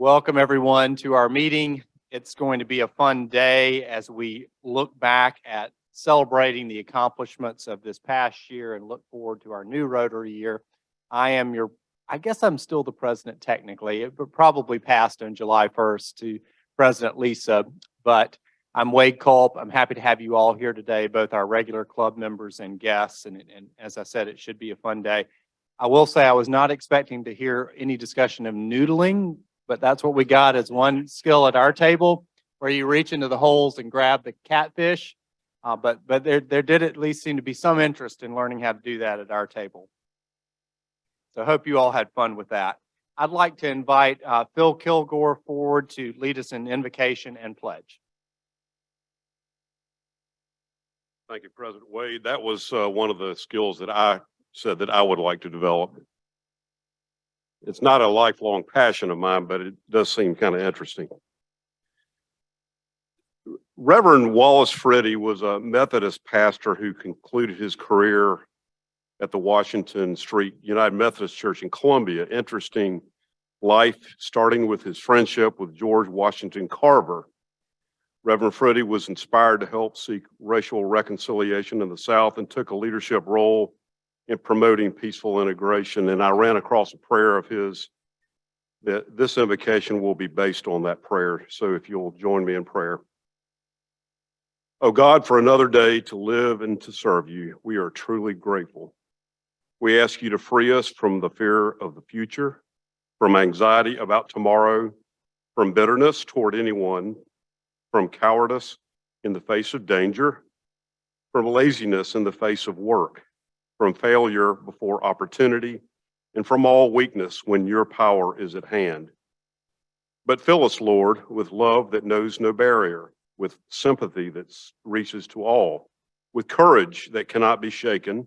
Welcome everyone to our meeting. It's going to be a fun day as we look back at celebrating the accomplishments of this past year and look forward to our new Rotary year. I guess I'm still the president technically, but probably passed on July 1st to President Lisa, but I'm Wade Kolb. I'm happy to have you all here today, both our regular club members and guests. And as I said, it should be a fun day. I will say I was not expecting to hear any discussion of noodling, but that's what we got as one skill at our table, where you reach into the holes and grab the catfish. But there did at least seem to be some interest in learning how to do that at our table. So I hope you all had fun with that. I'd like to invite Phil Kilgore forward to lead us in invocation and pledge. Thank you, President Wade. That was one of the skills that I said that I would like to develop. It's not a lifelong passion of mine, but it does seem kind of interesting. Reverend Wallace Freddy was a Methodist pastor who concluded his career at the Washington Street United Methodist Church in Columbia. Interesting life, starting with his friendship with George Washington Carver. Reverend Freddy was inspired to help seek racial reconciliation in the South and took a leadership role in promoting peaceful integration. And I ran across a prayer of his that this invocation will be based on that prayer. So if you'll join me in prayer. Oh God, for another day to live and to serve you, we are truly grateful. We ask you to free us from the fear of the future, from anxiety about tomorrow, from bitterness toward anyone, from cowardice in the face of danger, from laziness in the face of work, from failure before opportunity, and from all weakness when your power is at hand. But fill us, Lord, with love that knows no barrier, with sympathy that reaches to all, with courage that cannot be shaken,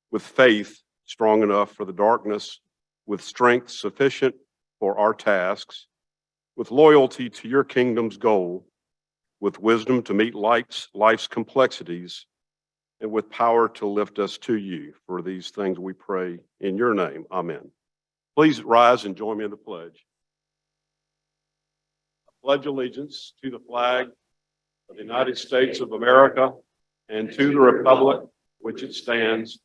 with faith strong enough for the darkness, with strength sufficient for our tasks, with loyalty to your kingdom's goal, with wisdom to meet life's complexities, and with power to lift us to you. For these things we pray in your name. Amen. Please rise and join me in the pledge. I pledge allegiance to the flag of the United States of America and to the republic which it stands,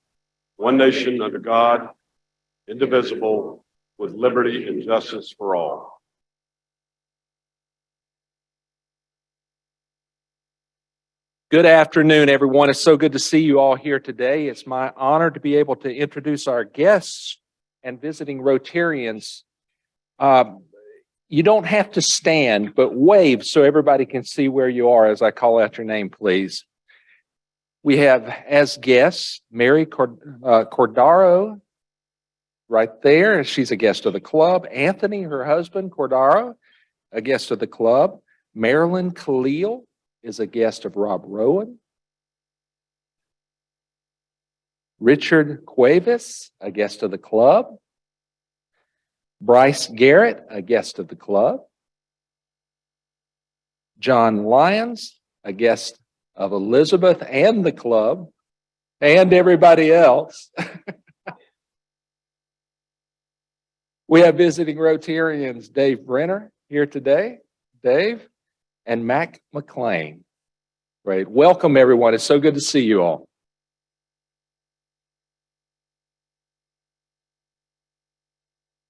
one nation under God, indivisible, with liberty and justice for all. Good afternoon, everyone. It's so good to see you all here today. It's my honor to be able to introduce our guests and visiting Rotarians. You don't have to stand, but wave so everybody can see where you are as I call out your name, please. We have as guests Mary Cordaro right there. She's a guest of the club. Anthony, her husband, Cordaro, a guest of the club. Marilyn Khalil is a guest of Rob Rowan. Richard Cuevas, a guest of the club. Bryce Garrett, a guest of the club. John Lyons, a guest of Elizabeth and the club, and everybody else. We have visiting Rotarians Dave Brenner here today. Dave. And Mac McLean. Great. Welcome, everyone. It's so good to see you all.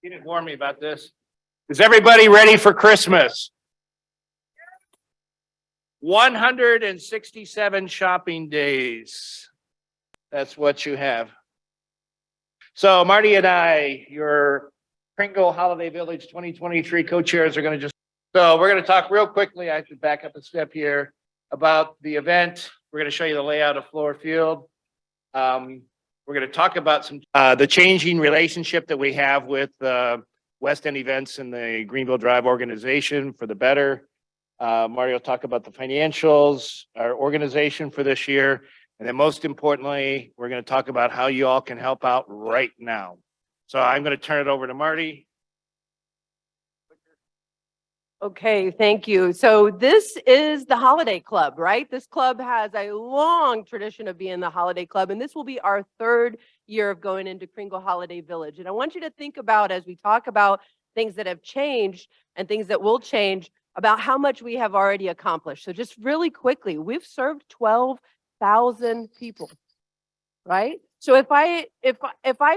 You didn't warn me about this. Is everybody ready for Christmas? 167 shopping days. That's what you have. So Marty and I, your Greenville Holiday Village 2023 co-chairs, are going to So we're going to talk real quickly. I have to back up a step here about the event. We're going to show you the layout of floor field. We're going to talk about the changing relationship that we have with West End Events and the Greenville Drive organization for the better. Mario will talk about the financials, our organization for this year. And then most importantly, we're going to talk about how you all can help out right now. So I'm going to turn it over to Marty. Okay, thank you. So this is the Holiday Club, right? This club has a long tradition of being the Holiday Club, and this will be our third year of going into Greenville Holiday Village. And I want you to think about, as we talk about things that have changed and things that will change about how much we have already accomplished. So just really quickly, we've served 12,000 people, right? So if I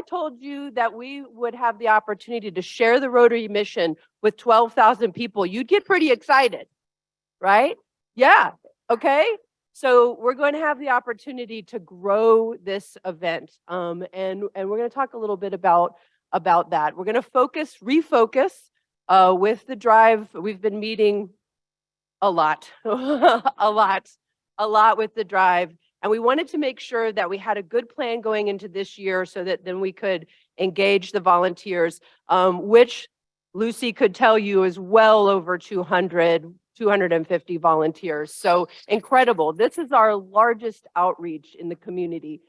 told you that we would have the opportunity to share the Rotary mission with 12,000 people, you'd get pretty excited, right? Yeah, okay. So we're going to have the opportunity to grow this event. And we're going to talk a little bit about that. We're going to refocus with the drive. We've been meeting a lot, a lot with the drive. And we wanted to make sure that we had a good plan going into this year so that then we could engage the volunteers, which Lucy could tell you is well over 250 volunteers. So incredible. This is our largest outreach in the community.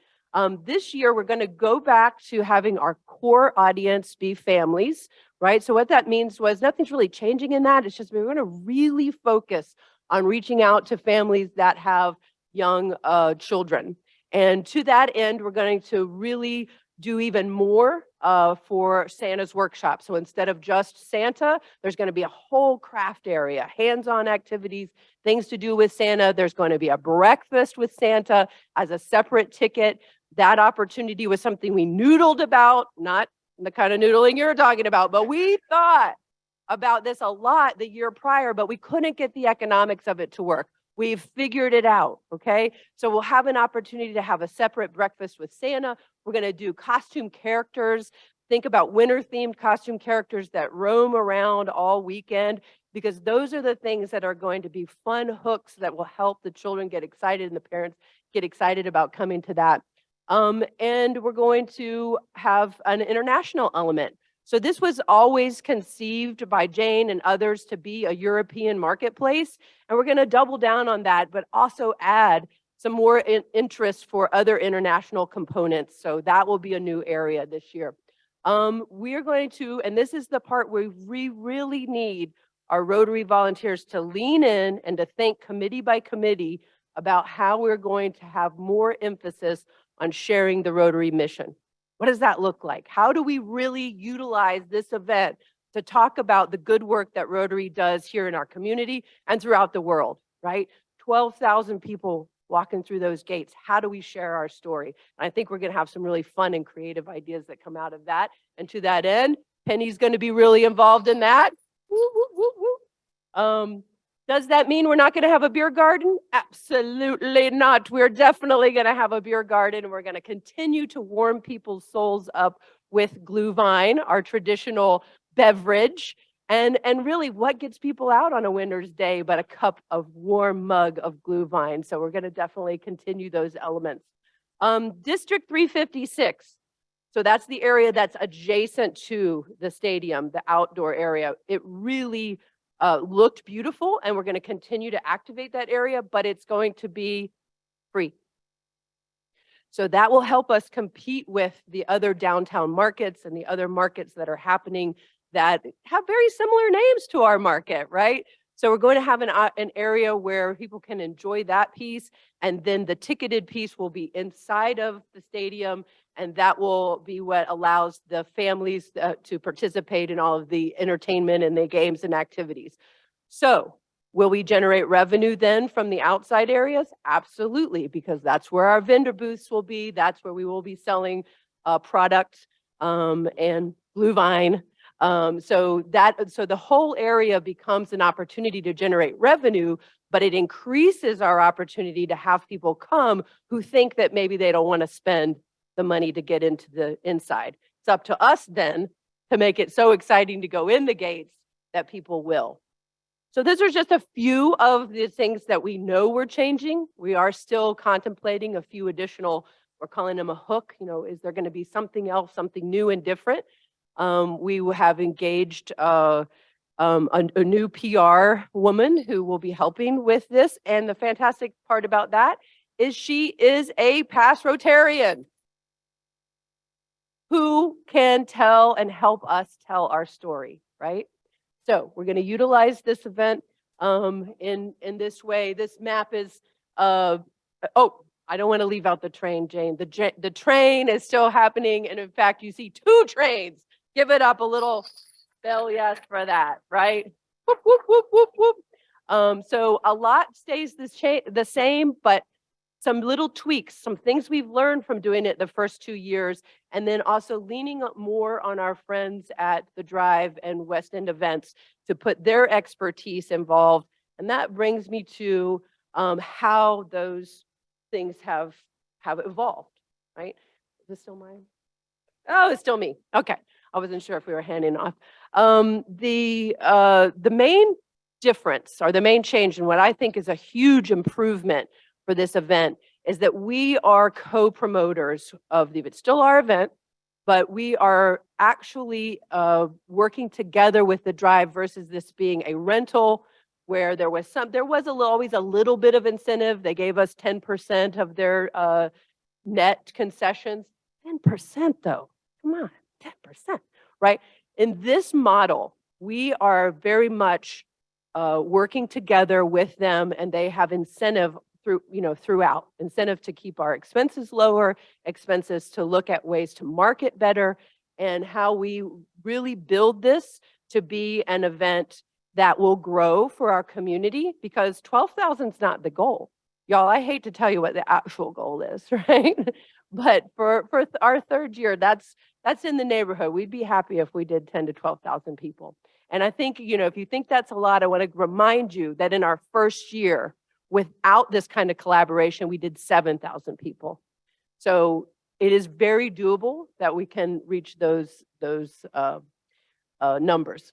This year, we're going to go back to having our core audience be families, right? So what that means was nothing's really changing in that. It's just we're going to really focus on reaching out to families that have young children. And to that end, we're going to really do even more for Santa's workshop. So instead of just Santa, there's going to be a whole craft area, hands-on activities, things to do with Santa. There's going to be a breakfast with Santa as a separate ticket. That opportunity was something we noodled about, not the kind of noodling you're talking about, but we thought about this a lot the year prior, but we couldn't get the economics of it to work. We've figured it out, okay? So we'll have an opportunity to have a separate breakfast with Santa. We're gonna do costume characters. Think about winter-themed costume characters that roam around all weekend, because those are the things that are going to be fun hooks that will help the children get excited and the parents get excited about coming to that. And we're going to have an international element. So this was always conceived by Jane and others to be a European marketplace, and we're going to double down on that, but also add some more interest for other international components. So that will be a new area this year. We're going to, and this is the part where we really need our Rotary volunteers to lean in and to think committee by committee about how we're going to have more emphasis on sharing the Rotary mission. What does that look like? How do we really utilize this event to talk about the good work that Rotary does here in our community and throughout the world, right? 12,000 people walking through those gates. How do we share our story? And I think we're going to have some really fun and creative ideas that come out of that. And to that end, Penny's going to be really involved in that. Woo, woo, woo, woo. Does that mean we're not going to have a beer garden? Absolutely not. We're definitely going to have a beer garden, and we're going to continue to warm people's souls up with Glühwein, our traditional beverage. And really, what gets people out on a winter's day but a cup of warm mug of Glühwein? So we're going to definitely continue those elements. District 356. So that's the area that's adjacent to the stadium, the outdoor area. It really looked beautiful, and we're going to continue to activate that area, but it's going to be free. So that will help us compete with the other downtown markets and the other markets that are happening that have very similar names to our market, right? So we're going to have an area where people can enjoy that piece, and then the ticketed piece will be inside of the stadium, and that will be what allows the families to participate in all of the entertainment and the games and activities. So will we generate revenue then from the outside areas? Absolutely, because that's where our vendor booths will be. That's where we will be selling product and Glühwein. So the whole area becomes an opportunity to generate revenue, but it increases our opportunity to have people come who think that maybe they don't want to spend the money to get into the inside. It's up to us then to make it so exciting to go in the gates that people will. So those are just a few of the things that we know we're changing. We are still contemplating a few additional, we're calling them a hook. You know, is there going to be something else, something new and different? We have engaged a new PR woman who will be helping with this. And the fantastic part about that is she is a past Rotarian who can tell and help us tell our story, right? So we're going to utilize this event in this way. This map is, oh, I don't want to leave out the train, Jane. The train is still happening. And in fact, you see 2 trains. Give it up a little. Hell yes for that, right? Whoop, whoop, whoop, whoop, whoop. So a lot stays the same, but some little tweaks, some things we've learned from doing it the first 2 years, and then also leaning up more on our friends at the Drive and West End events to put their expertise involved. And that brings me to how those things have evolved, right? Is this still mine? Oh, it's still me. Okay. I wasn't sure if we were handing off. The main difference or the main change and what I think is a huge improvement for this event is that we are co-promoters of it's still our event, but we are actually working together with the Drive versus this being a rental where there was always a little bit of incentive. They gave us 10% of their net concessions. 10% though, come on, 10%, right? In this model, we are very much working together with them, and they have incentive throughout. Incentive to keep our expenses lower, expenses to look at ways to market better, and how we really build this to be an event that will grow for our community, because 12,000 is not the goal. Y'all, I hate to tell you what the actual goal is, right? But for our third year, that's in the neighborhood. We'd be happy if we did 10 to 12,000 people. And I think, if you think that's a lot, I want to remind you that in our first year, without this kind of collaboration, we did 7,000 people. So it is very doable that we can reach those numbers.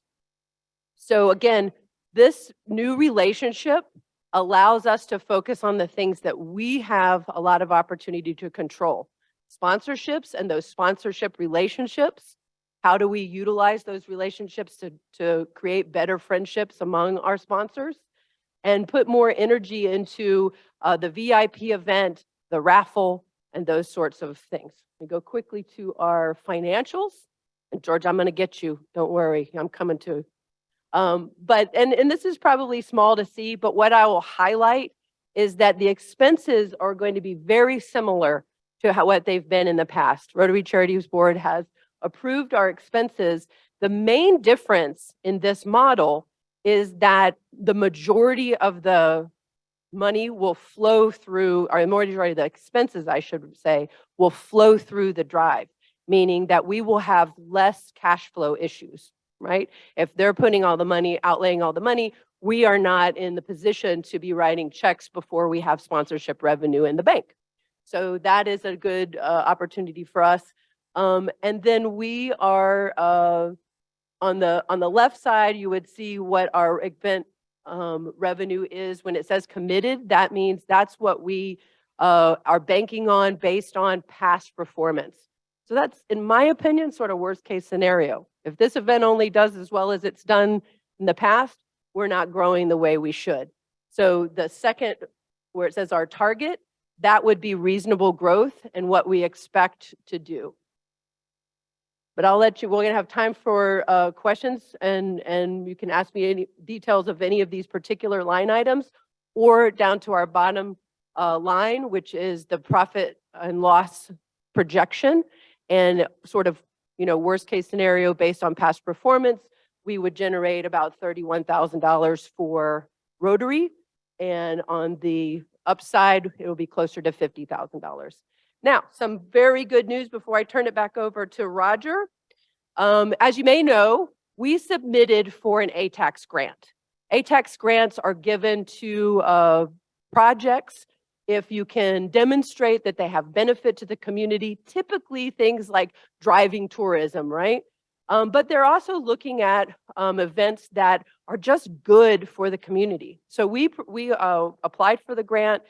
So again, this new relationship allows us to focus on the things that we have a lot of opportunity to control. Sponsorships and those sponsorship relationships. How do we utilize those relationships to create better friendships among our sponsors and put more energy into the VIP event, the raffle, and those sorts of things. We go quickly to our financials. And George, I'm going to get you. Don't worry. I'm coming to. But this is probably small to see, but what I will highlight is that the expenses are going to be very similar to what they've been in the past. Rotary Charities Board has approved our expenses. The main difference in this model is that the majority of the money will flow through, or the majority of the expenses, I should say, will flow through the Drive, meaning that we will have less cash flow issues, right? If they're putting all the money, outlaying all the money, we are not in the position to be writing checks before we have sponsorship revenue in the bank. So that is a good opportunity for us. And then we are on the left side, you would see what our event revenue is. When it says committed, that means that's what we are banking on based on past performance. So that's, in my opinion, sort of worst case scenario. If this event only does as well as it's done in the past, we're not growing the way we should. So the second, where it says our target, that would be reasonable growth and what we expect to do. But I'll let you, we're gonna have time for questions, and you can ask me any details of any of these particular line items, or down to our bottom line, which is the profit and loss projection. And sort of, worst case scenario based on past performance, we would generate about $31,000 for Rotary. And on the upside, it will be closer to $50,000. Now, some very good news before I turn it back over to Roger. As you may know, we submitted for an ATAX grant. ATAX grants are given to projects if you can demonstrate that they have benefit to the community, typically things like driving tourism, right? But they're also looking at events that are just good for the community. So we applied for the grant.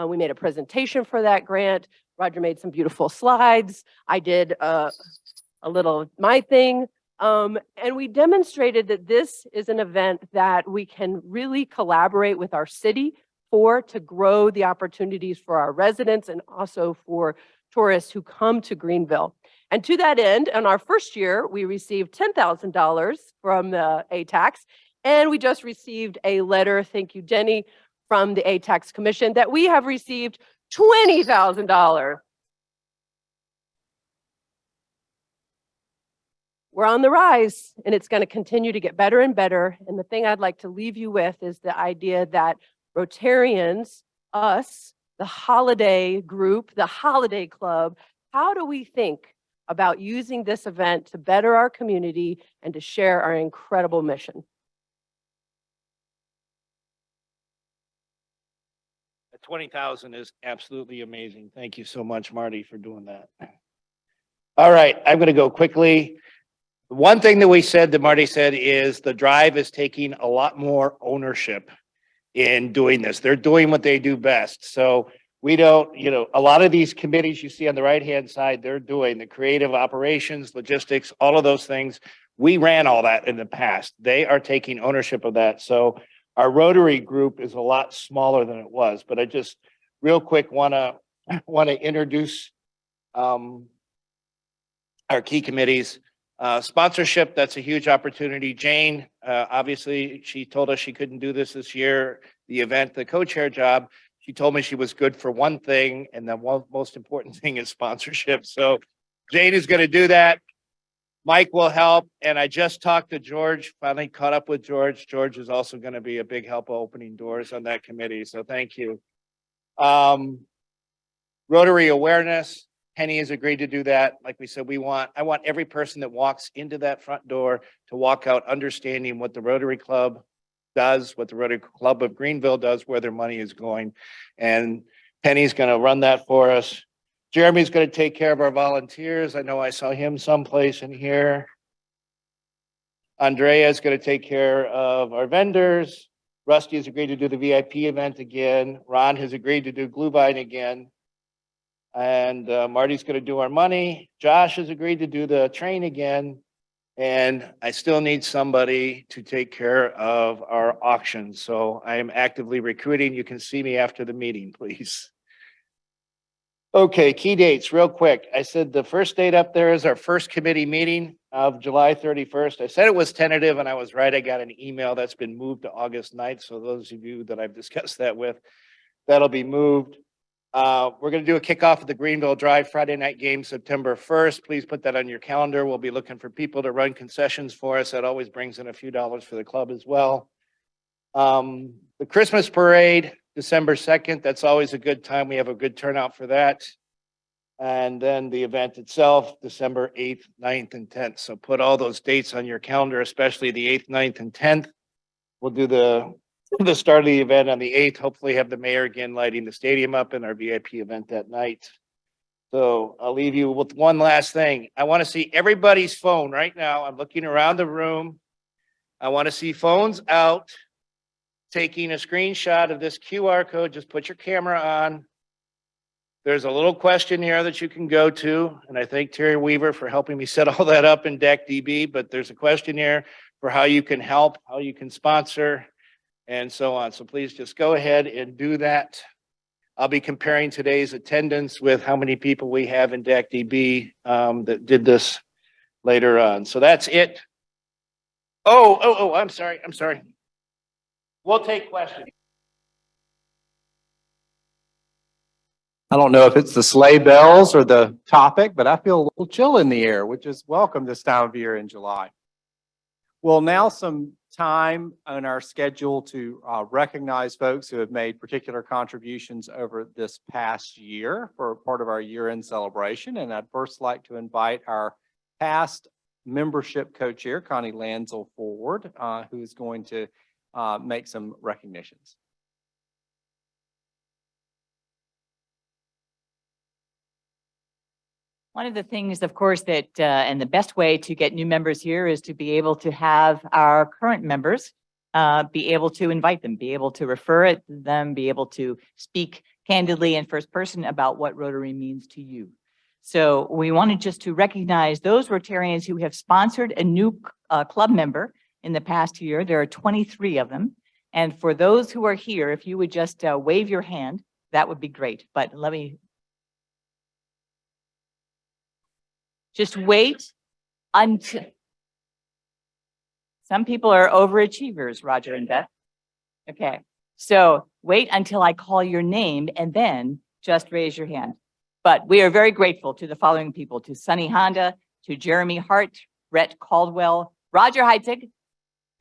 We made a presentation for that grant. Roger made some beautiful slides. I did a little my thing. And we demonstrated that this is an event that we can really collaborate with our city to grow the opportunities for our residents and also for tourists who come to Greenville. And to that end, in our first year, we received $10,000 from the ATAX, and we just received a letter, thank you, Jenny, from the ATAX Commission that we have received $20,000. we're on the rise and it's going to continue to get better and better. And the thing I'd like to leave you with is the idea that Rotarians, us, the holiday group, the holiday club, how do we think about using this event to better our community and to share our incredible mission? The 20,000 is absolutely amazing. Thank you so much, Marty, for doing that. All right, I'm going to go quickly. One thing that we said, that Marty said, is the drive is taking a lot more ownership in doing this. They're doing what they do best. So we don't, a lot of these committees you see on the right-hand side, they're doing the creative operations, logistics, all of those things. We ran all that in the past. They are taking ownership of that. So our Rotary group is a lot smaller than it was, but I just real quick want to introduce our key committees. Sponsorship, that's a huge opportunity. Jane, obviously, she told us she couldn't do this year, the event, the co-chair job. She told me she was good for one thing, and the most important thing is sponsorship. So Jane is going to do that. Mike will help. And I just talked to George, finally caught up with George. George is also going to be a big help opening doors on that committee. So thank you. Rotary awareness. Penny has agreed to do that. Like we said, I want every person that walks into that front door to walk out understanding what the Rotary Club does, what the Rotary Club of Greenville does, where their money is going. And Penny's going to run that for us. Jeremy's going to take care of our volunteers. I know I saw him someplace in here. Andrea is going to take care of our vendors. Rusty has agreed to do the VIP event again. Ron has agreed to do Glühwein again. And Marty's going to do our money. Josh has agreed to do the train again. And I still need somebody to take care of our auctions. So I am actively recruiting. You can see me after the meeting, please. Okay, key dates real quick. I said the first date up there is our first committee meeting of July 31st. I said it was tentative and I was right. I got an email that's been moved to August 9th. So those of you that I've discussed that with, that'll be moved. We're going to do a kickoff of the Greenville Drive Friday night game, September 1st. Please put that on your calendar. We'll be looking for people to run concessions for us. That always brings in a few dollars for the club as well. The Christmas parade, December 2nd. That's always a good time. We have a good turnout for that. And then the event itself, December 8th, 9th, and 10th. So put all those dates on your calendar, especially the 8th, 9th, and 10th. We'll do the start of the event on the 8th. Hopefully have the mayor again lighting the stadium up in our VIP event that night. So I'll leave you with one last thing. I want to see everybody's phone right now. I'm looking around the room. I want to see phones out, taking a screenshot of this QR code. Just put your camera on. There's a little questionnaire that you can go to, and I thank Terry Weaver for helping me set all that up in DACDB, but there's a questionnaire for how you can help, how you can sponsor, and so on. So please just go ahead and do that. I'll be comparing today's attendance with how many people we have in DACDB that did this later on. So that's it. Oh, I'm sorry. We'll take questions. I don't know if it's the sleigh bells or the topic, but I feel a little chill in the air, which is welcome this time of year in July. Well, now some time on our schedule to recognize folks who have made particular contributions over this past year for part of our year-end celebration. And I'd first like to invite our past membership co-chair, Connie Lansell, forward, who is going to make some recognitions. One of the things, of course, that and the best way to get new members here is to be able to have our current members be able to invite them, be able to refer it to them, be able to speak candidly in first person about what Rotary means to you. So we wanted just to recognize those Rotarians who have sponsored a new club member in the past year. There are 23 of them. And for those who are here, if you would just wave your hand, that would be great. But let me just wait until some people are overachievers, Roger and Beth. Okay, so wait until I call your name and then just raise your hand. But we are very grateful to the following people: to Sunny Honda, to Jeremy Hart, Brett Caldwell, Roger Heitzig.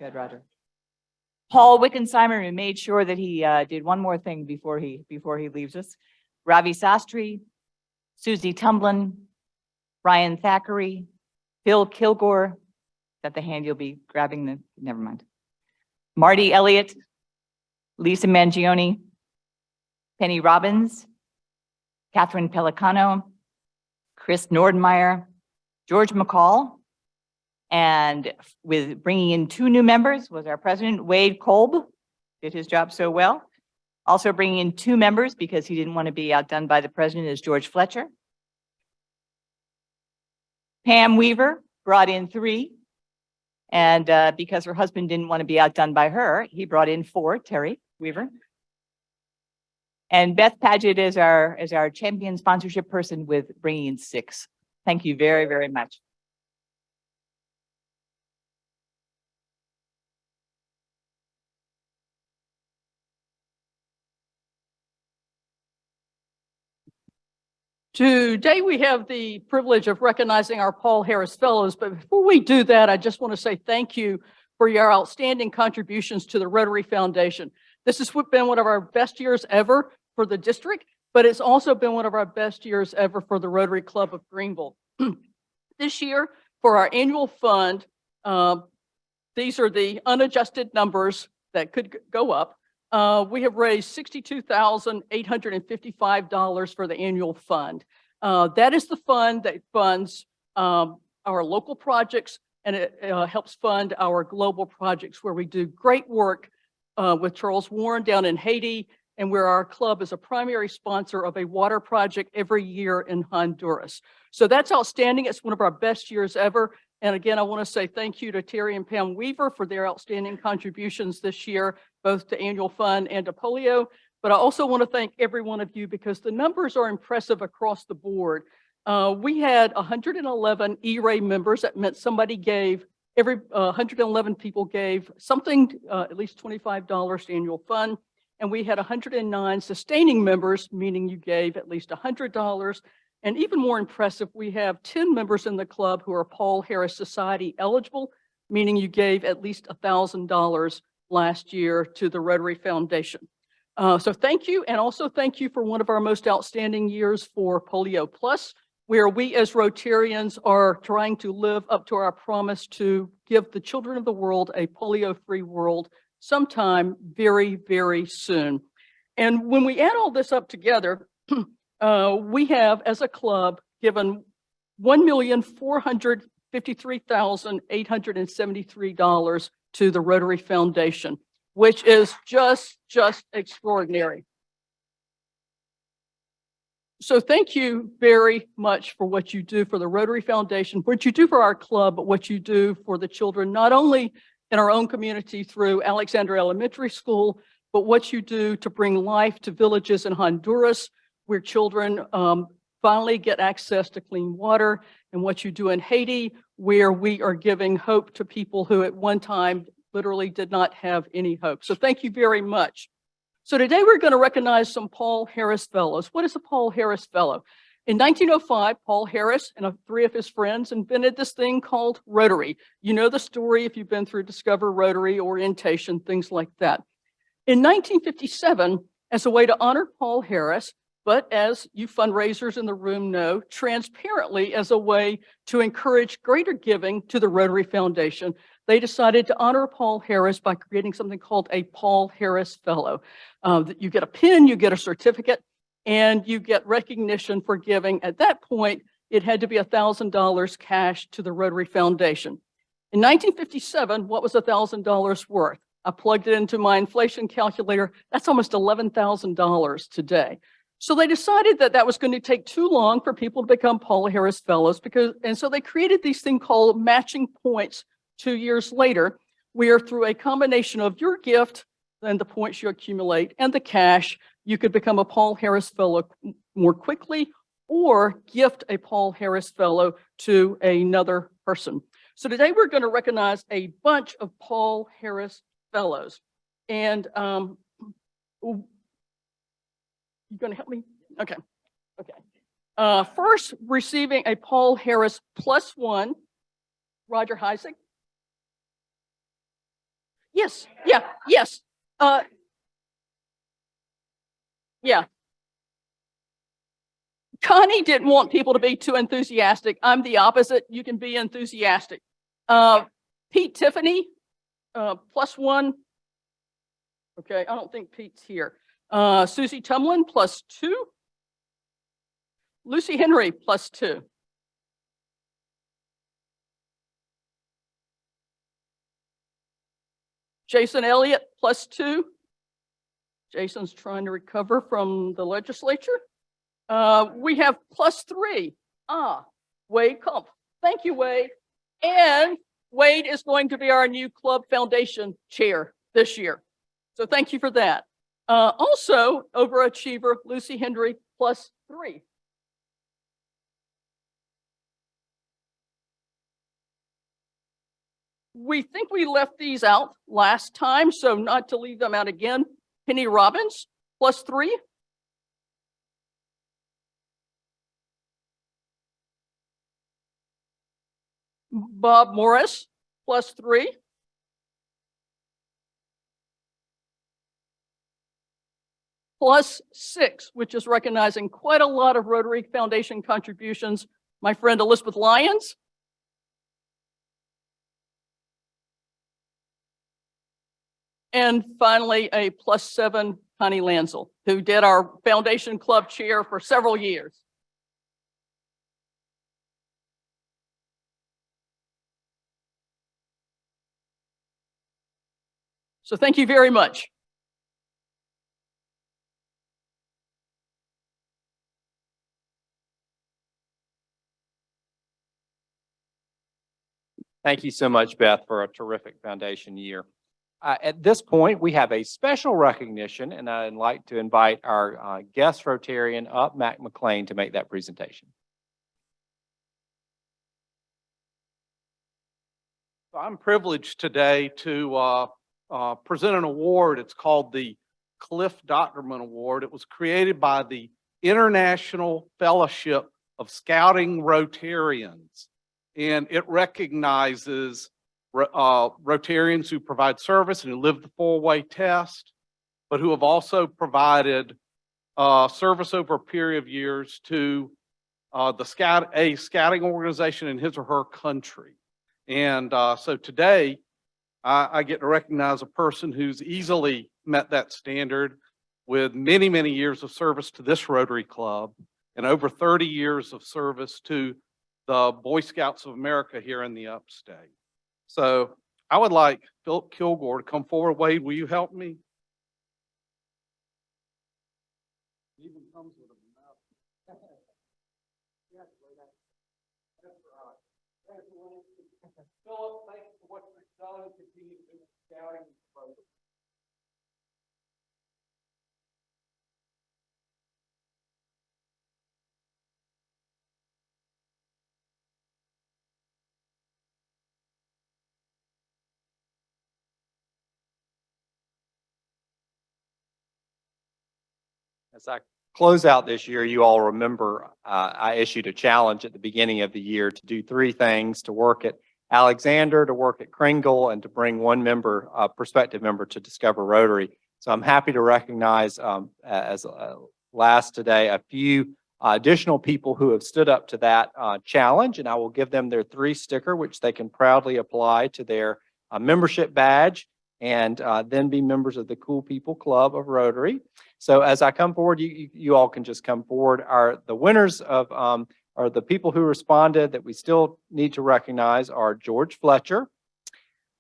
Good, Roger. Paul Wickensheimer, who made sure that he did one more thing before he leaves us. Ravi Sastry, Susie Tumblin, Ryan Thackeray, Phil Kilgore. Is that the hand you'll be grabbing? Never mind. Marty Elliott, Lisa Mangione, Penny Robbins, Catherine Pelicano, Chris Nordmeyer, George McCall, and with bringing in 2 new members was our president, Wade Kolb, did his job so well. Also bringing in 2 members because he didn't want to be outdone by the president is George Fletcher. Pam Weaver brought in 3. And because her husband didn't want to be outdone by her, he brought in 4, Terry Weaver. And Beth Paget is our champion sponsorship person with bringing in 6. Thank you very, very much. Today, we have the privilege of recognizing our Paul Harris Fellows, but before we do that, I just want to say thank you for your outstanding contributions to the Rotary Foundation. This has been one of our best years ever for the district, but it's also been one of our best years ever for the Rotary Club of Greenville. This year, for our annual fund, these are the unadjusted numbers that could go up. We have raised $62,855 for the annual fund. That is the fund that funds our local projects, and it helps fund our global projects where we do great work with Charles Warren down in Haiti, and where our club is a primary sponsor of a water project every year in Honduras. So that's outstanding. It's one of our best years ever. And again, I want to say thank you to Terry and Pam Weaver for their outstanding contributions this year, both to annual fund and to polio. But I also want to thank every one of you because the numbers are impressive across the board. We had 111 E-Ray members. That meant somebody gave, 111 people gave something, at least $25 to annual fund. And we had 109 sustaining members, meaning you gave at least $100. And even more impressive, we have 10 members in the club who are Paul Harris Society eligible, meaning you gave at least $1,000 last year to the Rotary Foundation. So thank you, and also thank you for one of our most outstanding years for Polio Plus, where we as Rotarians are trying to live up to our promise to give the children of the world a polio-free world sometime very, very soon. And when we add all this up together, we have, as a club, given $1,453,873 to the Rotary Foundation, which is just extraordinary. So thank you very much for what you do for the Rotary Foundation, what you do for our club, but what you do for the children, not only in our own community through Alexander Elementary School, but what you do to bring life to villages in Honduras, where children finally get access to clean water, and what you do in Haiti, where we are giving hope to people who at one time literally did not have any hope. So thank you very much. So today we're going to recognize some Paul Harris Fellows. What is a Paul Harris Fellow? In 1905, Paul Harris and 3 of his friends invented this thing called Rotary. You know the story if you've been through Discover Rotary, orientation, things like that. In 1957, as a way to honor Paul Harris, but as you fundraisers in the room know, transparently as a way to encourage greater giving to the Rotary Foundation, they decided to honor Paul Harris by creating something called a Paul Harris Fellow. You get a pin, you get a certificate, and you get recognition for giving. At that point, it had to be $1,000 cash to the Rotary Foundation. In 1957, what was $1,000 worth? I plugged it into my inflation calculator. That's almost $11,000 today. So they decided that that was going to take too long for people to become Paul Harris Fellows, and so they created these thing called matching points 2 years later, where through a combination of your gift and the points you accumulate and the cash, you could become a Paul Harris Fellow more quickly or gift a Paul Harris Fellow to another person. So today we're going to recognize a bunch of Paul Harris Fellows. And you going to help me? Okay. First, receiving a Paul Harris +1 Roger Heisig. Yes, yeah, yes. Yeah. Connie didn't want people to be too enthusiastic. I'm the opposite. You can be enthusiastic. Pete Tiffany, +1. Okay, I don't think Pete's here. Susie Tumlin, +2. Lucy Henry, +2. Jason Elliott, +2. Jason's trying to recover from the legislature. We have +3. Wade Kump. Thank you, Wade. And Wade is going to be our new club foundation chair this year. So thank you for that. Also, overachiever Lucy Henry, +3. We think we left these out last time, so not to leave them out again. Penny Robbins, +3. Bob Morris, +3. +6, which is recognizing quite a lot of Rotary Foundation contributions. My friend Elizabeth Lyons. And finally, a +7, Connie Lansel, who did our foundation club chair for several years. So thank you very much. Thank you so much, Beth, for a terrific foundation year. At this point, we have a special recognition, and I'd like to invite our guest Rotarian up, Mac McLean, to make that presentation. I'm privileged today to present an award. It's called the Cliff Dockerman Award. It was created by the International Fellowship of Scouting Rotarians, and it recognizes Rotarians who provide service and who live the 4-way test, but who have also provided service over a period of years to a scouting organization in his or her country. And so today, I get to recognize a person who's easily met that standard with many, many years of service to this Rotary Club and over 30 years of service to the Boy Scouts of America here in the upstate. So I would like Philip Kilgore to come forward. Wade, will you help me? Even comes with a mouth. Philip, thank you for what you've done and continue to do with scouting program. As I close out this year, you all remember I issued a challenge at the beginning of the year to do 3 things: to work at Alexander, to work at Greenville, and to bring one member, prospective member, to Discover Rotary. So I'm happy to recognize as last today a few additional people who have stood up to that challenge, and I will give them their 3 sticker, which they can proudly apply to their membership badge and then be members of the Cool People Club of Rotary. So as I come forward, you all can just come forward. The winners of or the people who responded that we still need to recognize are George Fletcher,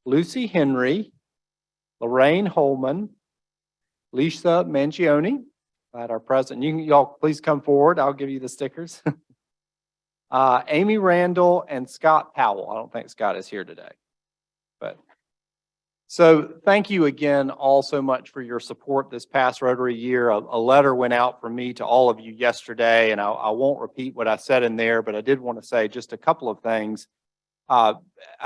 Lucy Henry, Lorraine Holman, Lisa Mangione, at our president. Y'all please come forward. I'll give you the stickers. Amy Randall and Scott Powell. I don't think Scott is here today, but so thank you again all so much for your support this past Rotary year. A letter went out from me to all of you yesterday, and I won't repeat what I said in there, but I did want to say just a couple of things. I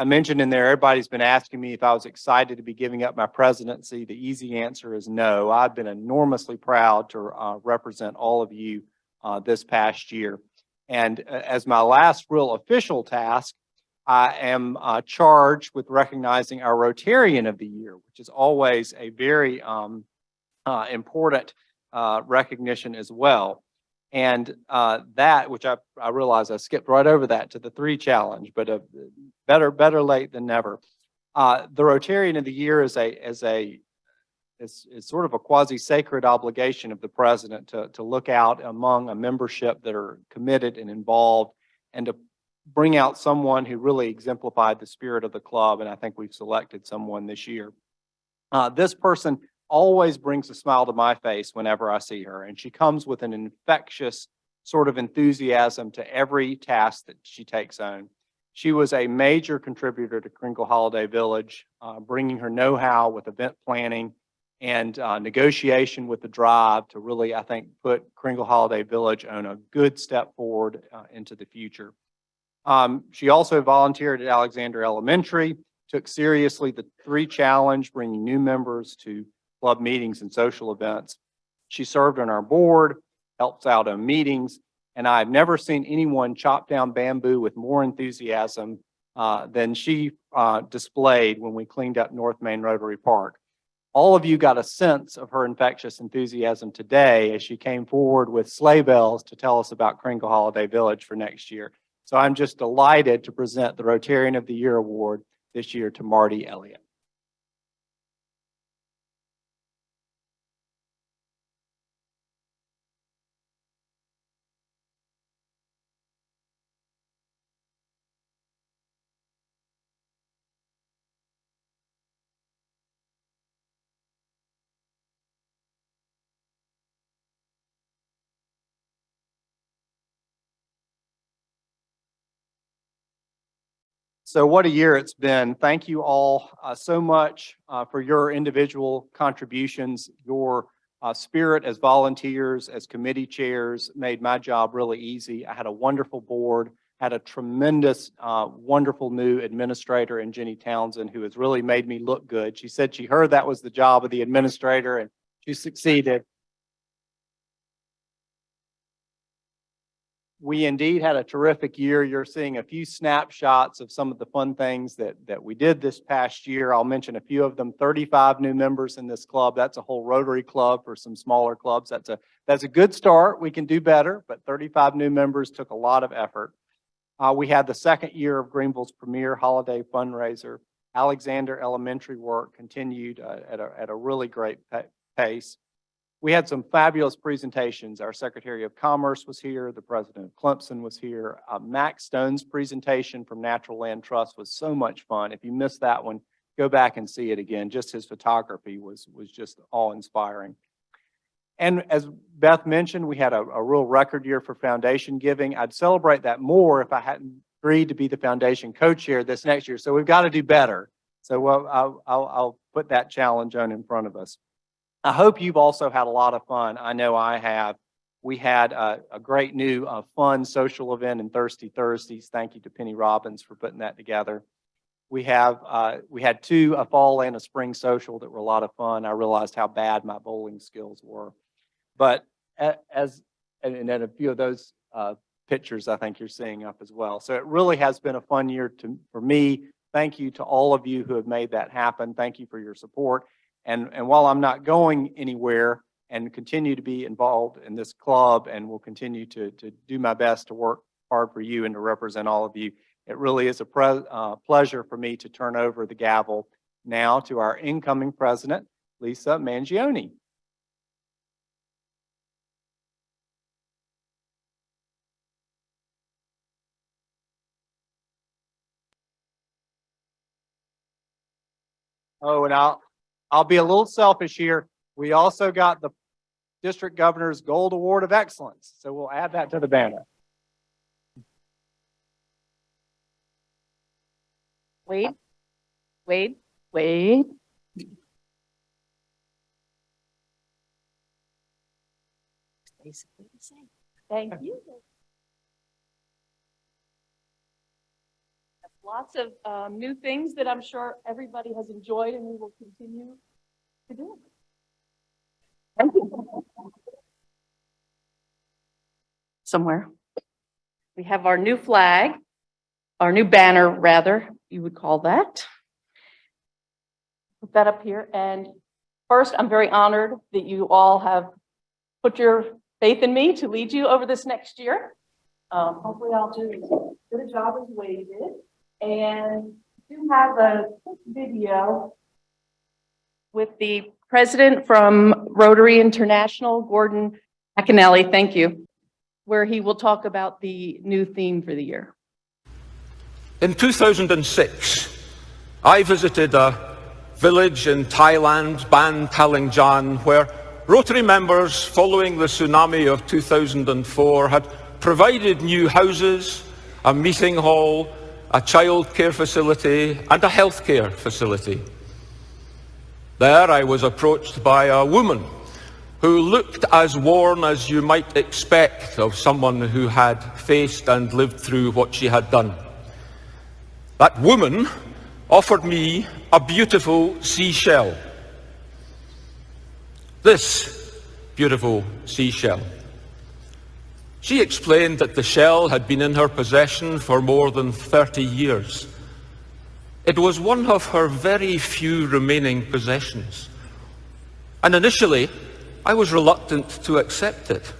mentioned in there, everybody's been asking me if I was excited to be giving up my presidency. The easy answer is no. I've been enormously proud to represent all of you this past year. And as my last real official task, I am charged with recognizing our Rotarian of the Year, which is always a very important recognition as well. And that, which I realize I skipped right over that to the 3 challenge, but better late than never. The Rotarian of the Year is sort of a quasi-sacred obligation of the president to look out among a membership that are committed and involved and to bring out someone who really exemplified the spirit of the club. And I think we've selected someone this year. This person always brings a smile to my face whenever I see her, and she comes with an infectious sort of enthusiasm to every task that she takes on. She was a major contributor to Greenville Holiday Village, bringing her know-how with event planning and negotiation with the drive to really, I think, put Greenville Holiday Village on a good step forward into the future. She also volunteered at Alexander Elementary, took seriously the 3 challenge, bringing new members to club meetings and social events. She served on our board, helps out on meetings, and I've never seen anyone chop down bamboo with more enthusiasm than she displayed when we cleaned up North Main Rotary Park. All of you got a sense of her infectious enthusiasm today as she came forward with sleigh bells to tell us about Greenville Holiday Village for next year. So I'm just delighted to present the Rotarian of the Year Award this year to Marty Elliott. So what a year it's been. Thank you all so much for your individual contributions. Your spirit as volunteers, as committee chairs made my job really easy. I had a wonderful board, had a tremendous, wonderful new administrator in Jenny Townsend who has really made me look good. She said she heard that was the job of the administrator and she succeeded. We indeed had a terrific year. You're seeing a few snapshots of some of the fun things that we did this past year. I'll mention a few of them. 35 new members in this club. That's a whole Rotary club for some smaller clubs. That's a good start. We can do better, but 35 new members took a lot of effort. We had the 2nd year of Greenville's premier holiday fundraiser. Alexander Elementary work continued at a really great pace. We had some fabulous presentations. Our Secretary of Commerce was here. The President of Clemson was here. Max Stone's presentation from Natural Land Trust was so much fun. If you missed that one, go back and see it again. Just his photography was just awe-inspiring. And as Beth mentioned, we had a real record year for foundation giving. I'd celebrate that more if I hadn't agreed to be the foundation co-chair this next year. So we've got to do better. So I'll put that challenge on in front of us. I hope you've also had a lot of fun. I know I have. We had a great new fun social event in Thirsty Thursdays. Thank you to Penny Robbins for putting that together. We had 2, a fall and a spring social that were a lot of fun. I realized how bad my bowling skills were. But and a few of those pictures I think you're seeing up as well. So it really has been a fun year for me. Thank you to all of you who have made that happen. Thank you for your support. And while I'm not going anywhere and continue to be involved in this club and will continue to do my best to work hard for you and to represent all of you, it really is a pleasure for me to turn over the gavel now to our incoming president, Lisa Mangione. Oh, and I'll be a little selfish here. We also got the District Governor's Gold Award of Excellence. So we'll add that to the banner. Wade. Basically the same. Thank you. Lots of new things that I'm sure everybody has enjoyed and we will continue to do. Thank you. Somewhere. We have our new flag our new banner, rather, you would call that. Put that up here. And first, I'm very honored that you all have put your faith in me to lead you over this next year. Hopefully I'll do as good a job as Wade did. And do have a quick video with the president from Rotary International, Gordon McAnally, thank you, where he will talk about the new theme for the year. In 2006, I visited a village in Thailand, Ban Taling Jan, where Rotary members, following the tsunami of 2004, had provided new houses, a meeting hall, a child care facility, and a healthcare facility. There I was approached by a woman who looked as worn as you might expect of someone who had faced and lived through what she had done. That woman offered me a beautiful seashell. This beautiful seashell. She explained that the shell had been in her possession for more than 30 years. It was one of her very few remaining possessions. And initially, I was reluctant to accept it.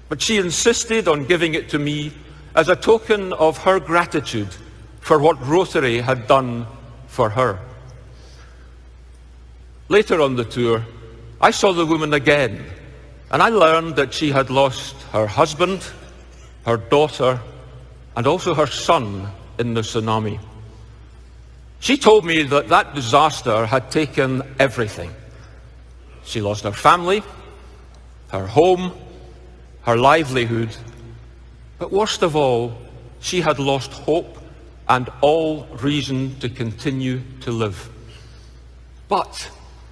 But she insisted on giving it to me as a token of her gratitude for what Rotary had done for her. Later on the tour, I saw the woman again, and I learned that she had lost her husband, her daughter, and also her son in the tsunami. She told me that that disaster had taken everything. She lost her family, her home, her livelihood, but worst of all, she had lost hope and all reason to continue to live. But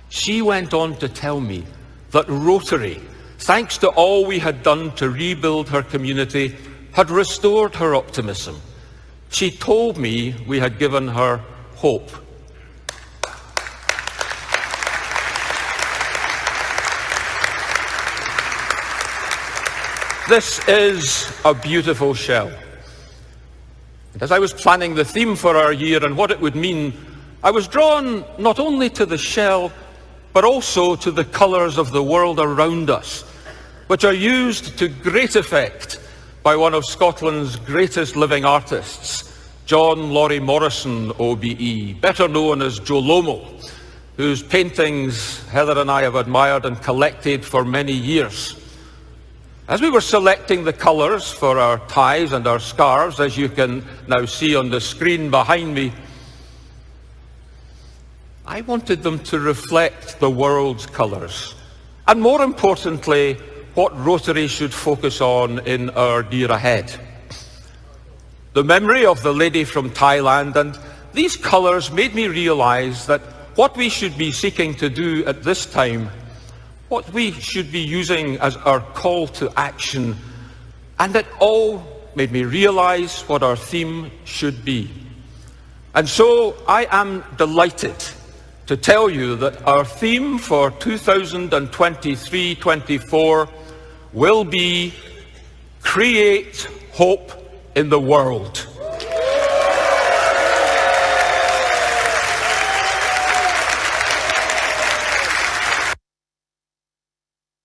she went on to tell me that Rotary, thanks to all we had done to rebuild her community, had restored her optimism. She told me we had given her hope. This is a beautiful shell. And as I was planning the theme for our year and what it would mean, I was drawn not only to the shell, but also to the colours of the world around us, which are used to great effect by one of Scotland's greatest living artists, John Laurie Morrison, OBE, better known as Joe Lomo, whose paintings Heather and I have admired and collected for many years. As we were selecting the colours for our ties and our scarves, as you can now see on the screen behind me, I wanted them to reflect the world's colours, and more importantly, what Rotary should focus on in our year ahead. The memory of the lady from Thailand and these colours made me realise that what we should be seeking to do at this time, what we should be using as our call to action, and it all made me realise what our theme should be. And so I am delighted to tell you that our theme for 2023-24 will be Create Hope in the World.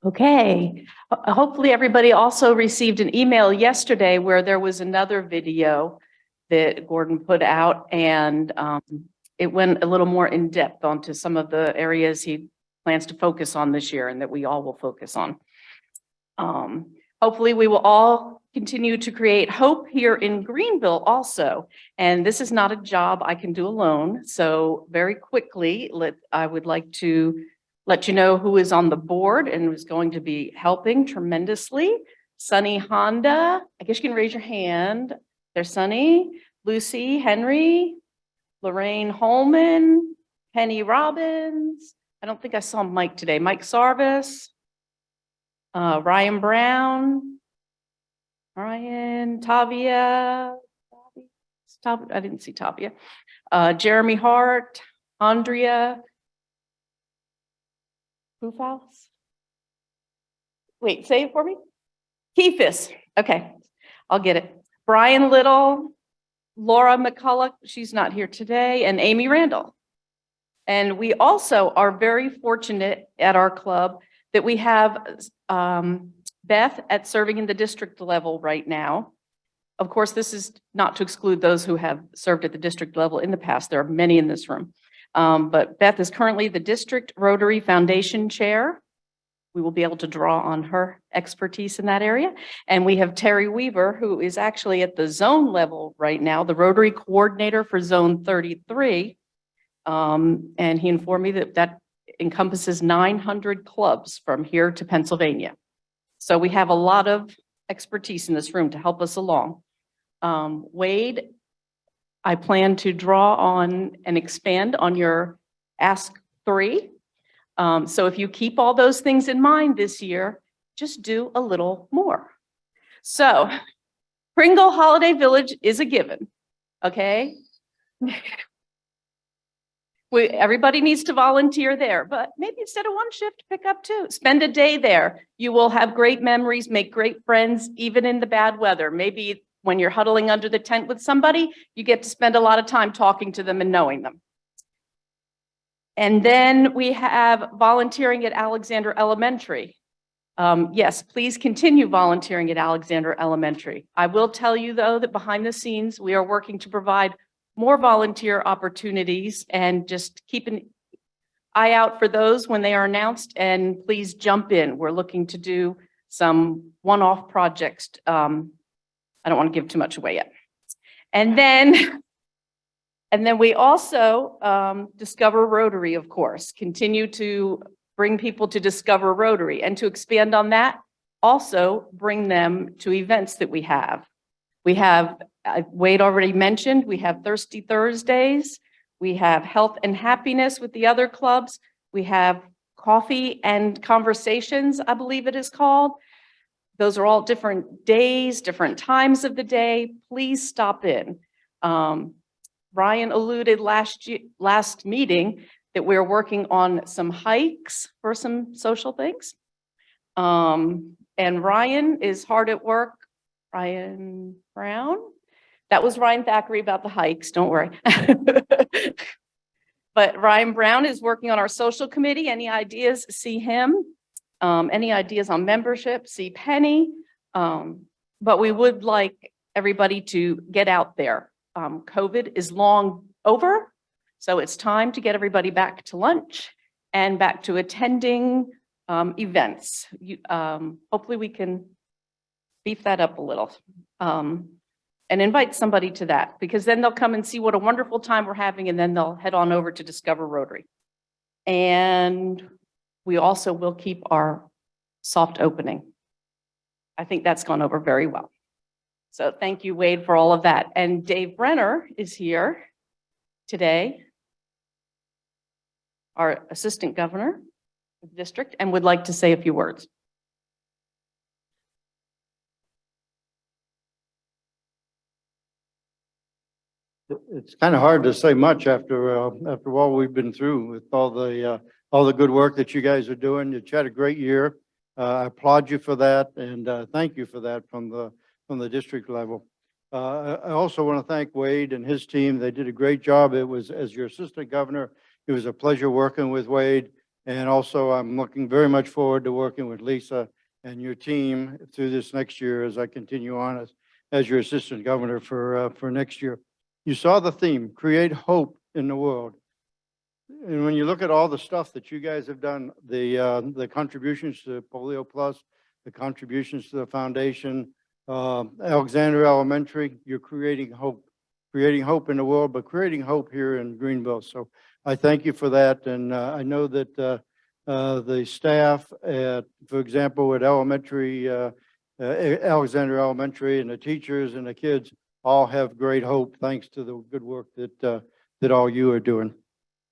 Okay, hopefully everybody also received an email yesterday where there was another video that Gordon put out, and it went a little more in depth onto some of the areas he plans to focus on this year and that we all will focus on. Hopefully we will all continue to create hope here in Greenville also. And this is not a job I can do alone. So very quickly, I would like to let you know who is on the board and who's going to be helping tremendously. Sunny Honda, I guess you can raise your hand. There's Sunny, Lucy, Henry, Lorraine Holman, Penny Robbins. I don't think I saw Mike today. Mike Sarvis, Ryan Brown, Ryan, Tavia, I didn't see Tavia, Jeremy Hart, Andrea, Hoofhouse. Wait, say it for me. Keefus. Okay, I'll get it. Brian Little, Laura McCulloch, she's not here today, and Amy Randall. And we also are very fortunate at our club that we have Beth at serving in the district level right now. Of course, this is not to exclude those who have served at the district level in the past. There are many in this room. But Beth is currently the District Rotary Foundation Chair. We will be able to draw on her expertise in that area. And we have Terry Weaver, who is actually at the zone level right now, the Rotary Coordinator for Zone 33. And he informed me that that encompasses 900 clubs from here to Pennsylvania. So we have a lot of expertise in this room to help us along. Wade, I plan to draw on and expand on your Ask 3. So if you keep all those things in mind this year, just do a little more. So Pringle Holiday Village is a given, okay? Everybody needs to volunteer there, but maybe instead of one shift, pick up 2. Spend a day there. You will have great memories, make great friends, even in the bad weather. Maybe when you're huddling under the tent with somebody, you get to spend a lot of time talking to them and knowing them. And then we have volunteering at Alexander Elementary. Yes, please continue volunteering at Alexander Elementary. I will tell you, though, that behind the scenes, we are working to provide more volunteer opportunities, and just keep an eye out for those when they are announced, and please jump in. We're looking to do some one-off projects. I don't want to give too much away yet. And then we also discover Rotary, of course, continue to bring people to discover Rotary, and to expand on that, also bring them to events that we have. We have, Wade already mentioned, we have Thirsty Thursdays. We have Health and Happiness with the other clubs. We have Coffee and Conversations, I believe it is called. Those are all different days, different times of the day. Please stop in. Ryan alluded last meeting that we're working on some hikes for some social things. And Ryan is hard at work. Ryan Brown? That was Ryan Thackeray about the hikes, don't worry. But Ryan Brown is working on our social committee. Any ideas, see him. Any ideas on membership, see Penny. But we would like everybody to get out there. COVID is long over, so it's time to get everybody back to lunch and back to attending events. Hopefully we can beef that up a little and invite somebody to that, because then they'll come and see what a wonderful time we're having, and then they'll head on over to Discover Rotary. And we also will keep our soft opening. I think that's gone over very well. So thank you, Wade, for all of that. And Dave Brenner is here today, our Assistant Governor of the district, and would like to say a few words. It's kind of hard to say much after all we've been through with all the good work that you guys are doing. You had a great year. I applaud you for that, and thank you for that from the district level. I also want to thank Wade and his team. They did a great job. It was, as your assistant governor, it was a pleasure working with Wade, and also I'm looking very much forward to working with Lisa and your team through this next year as I continue on as your assistant governor for next year. You saw the theme, create hope in the world. And when you look at all the stuff that you guys have done, the contributions to Polio Plus, the contributions to the foundation, Alexander Elementary, you're creating hope in the world, but creating hope here in Greenville. So I thank you for that. And I know that the staff at, for example, at Alexander Elementary, and the teachers and the kids all have great hope thanks to the good work that all you are doing.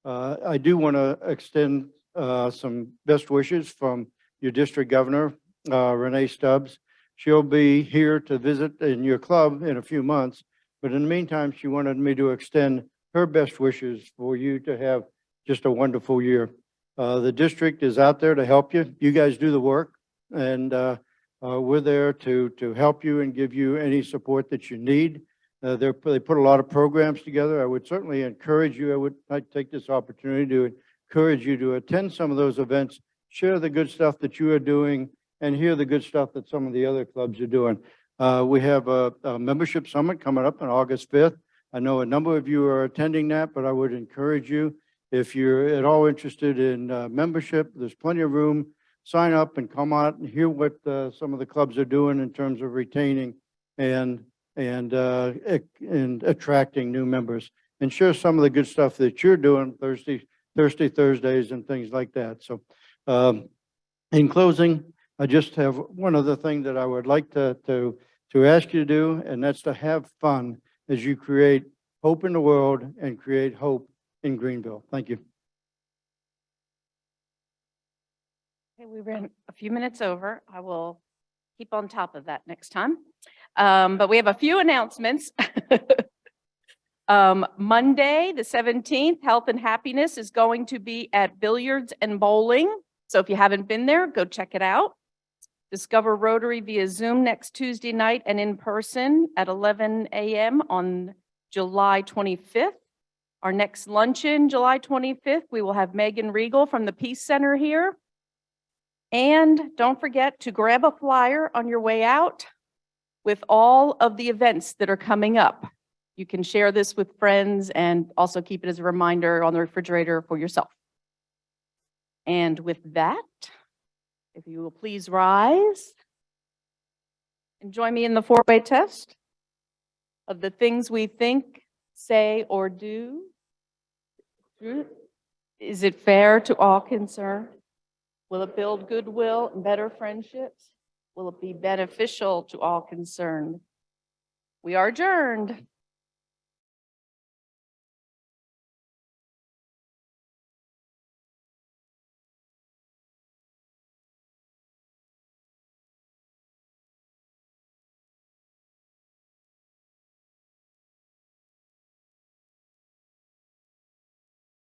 I do want to extend some best wishes from your district governor, Renee Stubbs. She'll be here to visit in your club in a few months, but in the meantime, she wanted me to extend her best wishes for you to have just a wonderful year. The district is out there to help you. You guys do the work, and we're there to help you and give you any support that you need. They put a lot of programs together. I would certainly encourage you, I'd take this opportunity to encourage you to attend some of those events, share the good stuff that you are doing, and hear the good stuff that some of the other clubs are doing. We have a membership summit coming up on August 5th. I know a number of you are attending that, but I would encourage you, if you're at all interested in membership, there's plenty of room. Sign up and come out and hear what some of the clubs are doing in terms of retaining and attracting new members, and share some of the good stuff that you're doing Thursdays and things like that. So in closing, I just have one other thing that I would like to ask you to do, and that's to have fun as you create hope in the world and create hope in Greenville. Thank you. Okay, we ran a few minutes over. I will keep on top of that next time. But we have a few announcements. Monday, the 17th, Health and Happiness is going to be at Billiards and Bowling. So if you haven't been there, go check it out. Discover Rotary via Zoom next Tuesday night and in person at 11 a.m. on July 25th. Our next luncheon, July 25th, we will have Megan Regal from the Peace Center here. And don't forget to grab a flyer on your way out with all of the events that are coming up. You can share this with friends and also keep it as a reminder on the refrigerator for yourself. And with that, if you will please rise and join me in the four-way test of the things we think, say, or do. Is it fair to all concerned? Will it build goodwill and better friendships? Will it be beneficial to all concerned? We are adjourned.